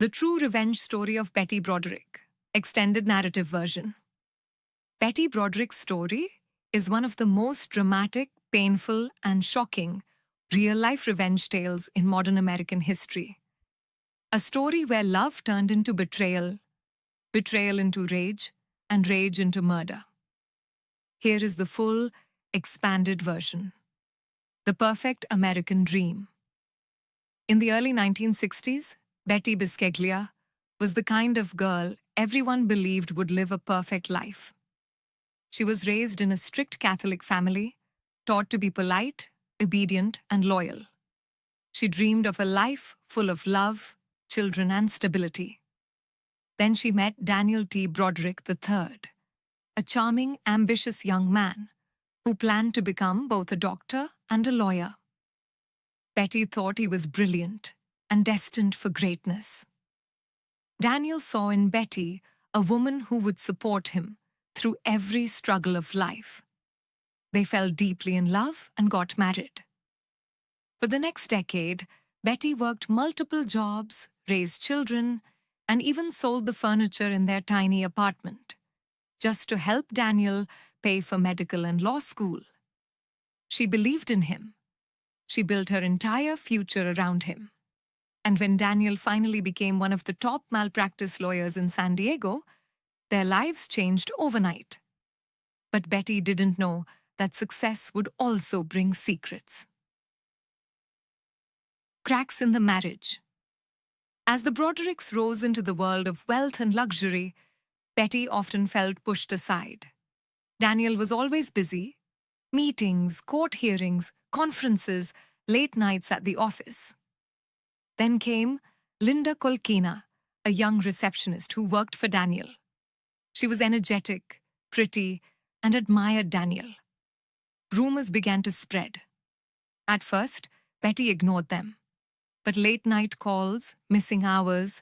The True Revenge Story of Betty Broderick, extended narrative version. Betty Broderick's story is one of the most dramatic, painful, and shocking real life revenge tales in modern American history. A story where love turned into betrayal, betrayal into rage, and rage into murder. Here is the full, expanded version. The Perfect American Dream. In the early 1960s, Betty Bisceglia was the kind of girl everyone believed would live a perfect life. She was raised in a strict Catholic family, taught to be polite, obedient, and loyal. She dreamed of a life full of love, children, and stability. Then she met Daniel T. Broderick III, a charming, ambitious young man who planned to become both a doctor and a lawyer. Betty thought he was brilliant and destined for greatness. Daniel saw in Betty a woman who would support him through every struggle of life. They fell deeply in love and got married. For the next decade, Betty worked multiple jobs, raised children, and even sold the furniture in their tiny apartment, just to help Daniel pay for medical and law school. She believed in him. She built her entire future around him. And when Daniel finally became one of the top malpractice lawyers in San Diego, their lives changed overnight. But Betty didn't know that success would also bring secrets. Cracks in the marriage. As the Brodericks rose into the world of wealth and luxury, Betty often felt pushed aside. Daniel was always busy. Meetings, court hearings, conferences, late nights at the office. Then came Linda Kolkina, a young receptionist who worked for Daniel. She was energetic, pretty, and admired Daniel. Rumors began to spread. At first, Betty ignored them. But late-night calls, missing hours,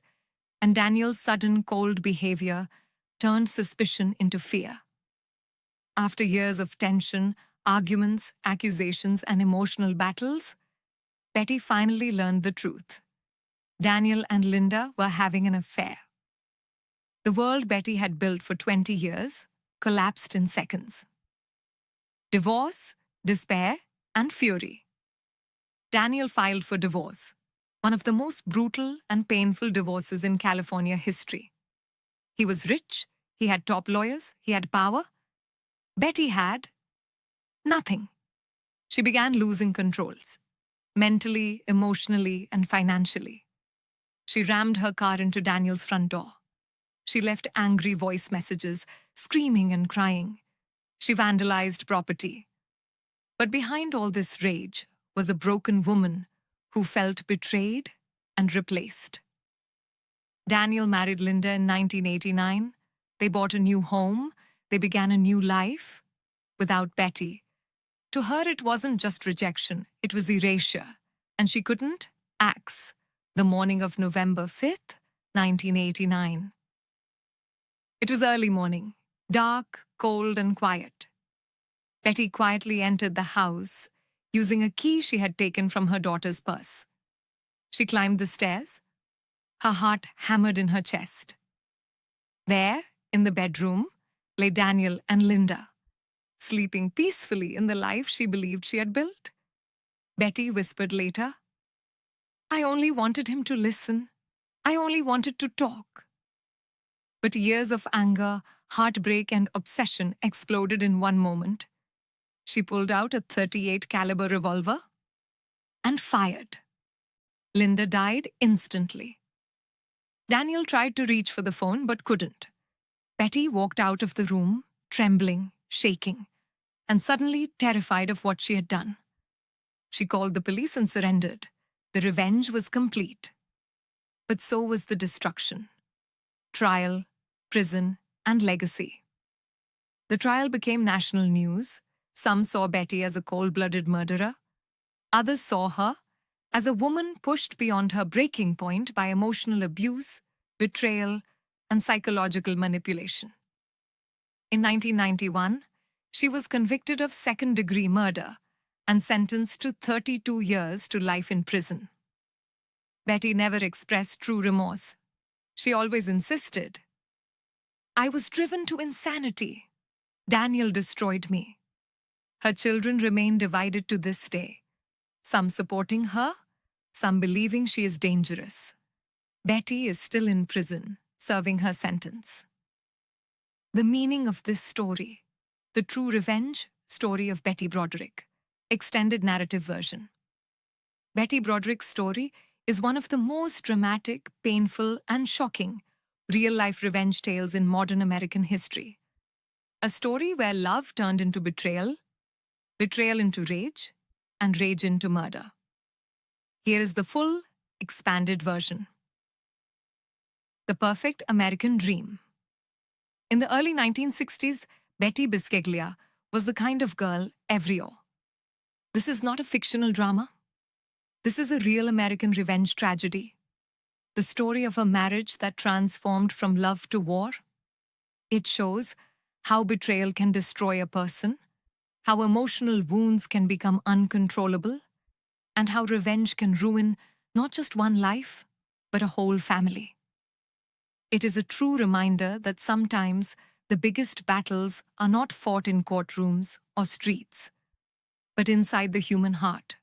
and Daniel's sudden cold behavior turned suspicion into fear. After years of tension, arguments, accusations, and emotional battles, Betty finally learned the truth. Daniel and Linda were having an affair. The world Betty had built for 20 years collapsed in seconds. Divorce, despair, and fury. Daniel filed for divorce, one of the most brutal and painful divorces in California history. He was rich, he had top lawyers, he had power. Betty had nothing. She began losing controls, mentally, emotionally, and financially. She rammed her car into Daniel's front door. She left angry voice messages, screaming and crying. She vandalized property. But behind all this rage was a broken woman who felt betrayed and replaced. Daniel married Linda in 1989. They bought a new home. They began a new life without Betty. To her, it wasn't just rejection, it was erasure. And she couldn't axe the morning of November 5th, 1989. It was early morning, dark, cold, and quiet. Betty quietly entered the house, using a key she had taken from her daughter's purse. She climbed the stairs, her heart hammered in her chest. There, in the bedroom, lay Daniel and Linda, sleeping peacefully in the life she believed she had built. Betty whispered later, "I only wanted him to listen. I only wanted to talk." But years of anger, heartbreak, and obsession exploded in one moment. She pulled out a .38 caliber revolver and fired. Linda died instantly. Daniel tried to reach for the phone but couldn't. Betty walked out of the room, trembling, shaking, and suddenly terrified of what she had done. She called the police and surrendered. The revenge was complete. But so was the destruction. Trial, prison, and legacy. The trial became national news. Some saw Betty as a cold-blooded murderer. Others saw her as a woman pushed beyond her breaking point by emotional abuse, betrayal, and psychological manipulation. In 1991, she was convicted of second-degree murder and sentenced to 32 years to life in prison. Betty never expressed true remorse. She always insisted. I was driven to insanity. Daniel destroyed me. Her children remain divided to this day, some supporting her, some believing she is dangerous. Betty is still in prison, serving her sentence. The meaning of this story, the true revenge story of Betty Broderick, extended narrative version. Betty Broderick's story is one of the most dramatic, painful, and shocking real-life revenge tales in modern American history. A story where love turned into betrayal, betrayal into rage, and rage into murder. Here is the full, expanded version. The Perfect American Dream. In the early 1960s, Betty Bisceglia was the kind of girl everyone. This is not a fictional drama. This is a real American revenge tragedy. The story of a marriage that transformed from love to war. It shows how betrayal can destroy a person, how emotional wounds can become uncontrollable, and how revenge can ruin not just one life, but a whole family. It is a true reminder that sometimes the biggest battles are not fought in courtrooms or streets, but inside the human heart.